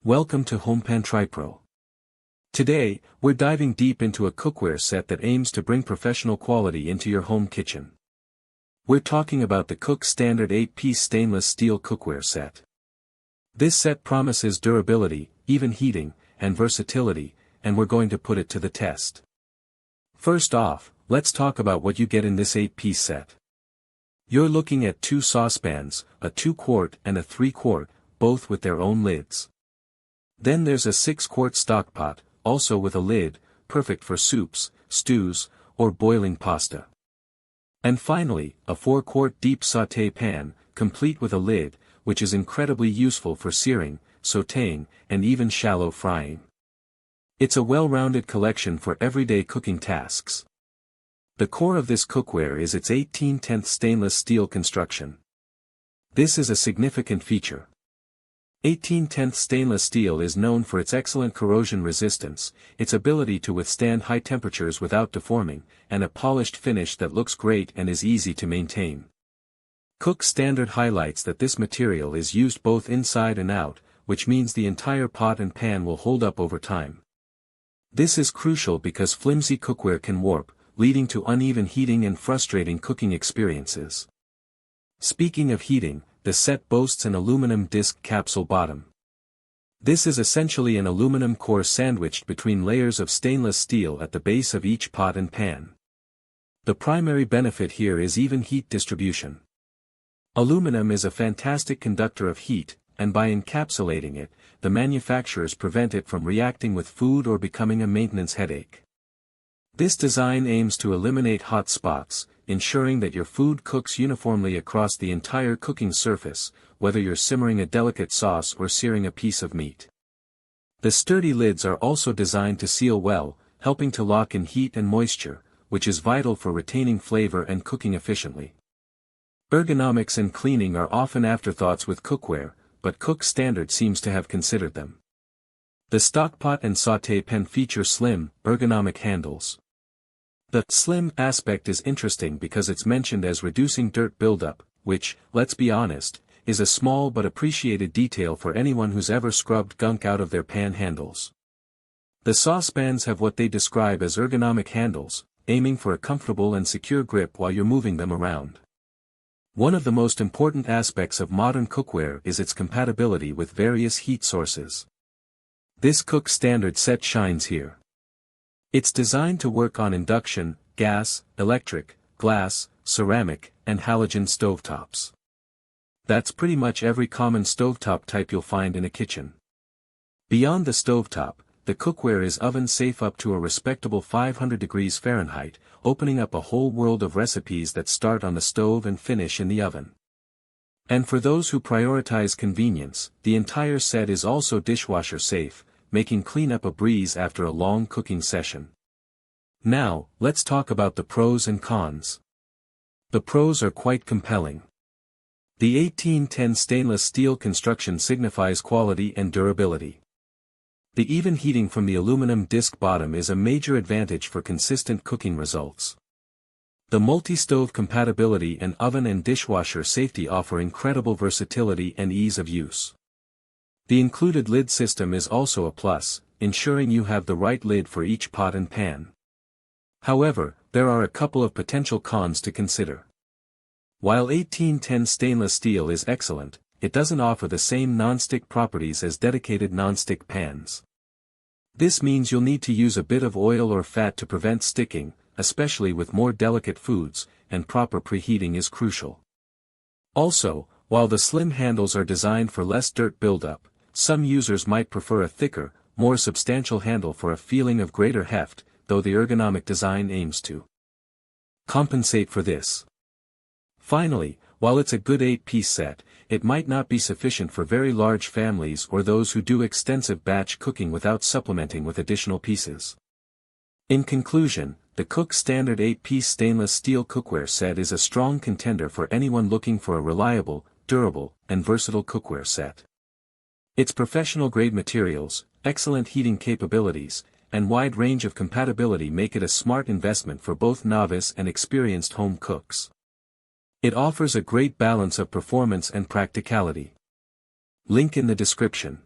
Welcome to HomePan TriPro. Today, we're diving deep into a cookware set that aims to bring professional quality into your home kitchen. We're talking about the Cook Standard 8-piece stainless steel cookware set. This set promises durability, even heating, and versatility, and we're going to put it to the test. First off, let's talk about what you get in this 8-piece set. You're looking at 2 saucepans, a 2-quart and a 3-quart, both with their own lids. Then there's a 6-quart stockpot, also with a lid, perfect for soups, stews, or boiling pasta. And finally, a 4-quart deep sauté pan, complete with a lid, which is incredibly useful for searing, sautéing, and even shallow frying. It's a well-rounded collection for everyday cooking tasks. The core of this cookware is its 18/10 stainless steel construction. This is a significant feature. 18/10 stainless steel is known for its excellent corrosion resistance, its ability to withstand high temperatures without deforming, and a polished finish that looks great and is easy to maintain. Cook Standard highlights that this material is used both inside and out, which means the entire pot and pan will hold up over time. This is crucial because flimsy cookware can warp, leading to uneven heating and frustrating cooking experiences. Speaking of heating, the set boasts an aluminum disc capsule bottom. This is essentially an aluminum core sandwiched between layers of stainless steel at the base of each pot and pan. The primary benefit here is even heat distribution. Aluminum is a fantastic conductor of heat, and by encapsulating it, the manufacturers prevent it from reacting with food or becoming a maintenance headache. This design aims to eliminate hot spots, ensuring that your food cooks uniformly across the entire cooking surface, whether you're simmering a delicate sauce or searing a piece of meat. The sturdy lids are also designed to seal well, helping to lock in heat and moisture, which is vital for retaining flavor and cooking efficiently. Ergonomics and cleaning are often afterthoughts with cookware, but Cook Standard seems to have considered them. The stockpot and sauté pan feature slim, ergonomic handles. The slim aspect is interesting because it's mentioned as reducing dirt buildup, which, let's be honest, is a small but appreciated detail for anyone who's ever scrubbed gunk out of their pan handles. The saucepans have what they describe as ergonomic handles, aiming for a comfortable and secure grip while you're moving them around. One of the most important aspects of modern cookware is its compatibility with various heat sources. This Cook Standard set shines here. It's designed to work on induction, gas, electric, glass, ceramic, and halogen stovetops. That's pretty much every common stovetop type you'll find in a kitchen. Beyond the stovetop, the cookware is oven-safe up to a respectable 500 degrees Fahrenheit, opening up a whole world of recipes that start on the stove and finish in the oven. And for those who prioritize convenience, the entire set is also dishwasher-safe, making cleanup a breeze after a long cooking session. Now, let's talk about the pros and cons. The pros are quite compelling. The 18/10 stainless steel construction signifies quality and durability. The even heating from the aluminum disc bottom is a major advantage for consistent cooking results. The multi-stove compatibility and oven and dishwasher safety offer incredible versatility and ease of use. The included lid system is also a plus, ensuring you have the right lid for each pot and pan. However, there are a couple of potential cons to consider. While 18/10 stainless steel is excellent, it doesn't offer the same non-stick properties as dedicated non-stick pans. This means you'll need to use a bit of oil or fat to prevent sticking, especially with more delicate foods, and proper preheating is crucial. Also, while the slim handles are designed for less dirt buildup, some users might prefer a thicker, more substantial handle for a feeling of greater heft, though the ergonomic design aims to compensate for this. Finally, while it's a good 8-piece set, it might not be sufficient for very large families or those who do extensive batch cooking without supplementing with additional pieces. In conclusion, the Cook Standard 8-piece stainless steel cookware set is a strong contender for anyone looking for a reliable, durable, and versatile cookware set. Its professional-grade materials, excellent heating capabilities, and wide range of compatibility make it a smart investment for both novice and experienced home cooks. It offers a great balance of performance and practicality. Link in the description.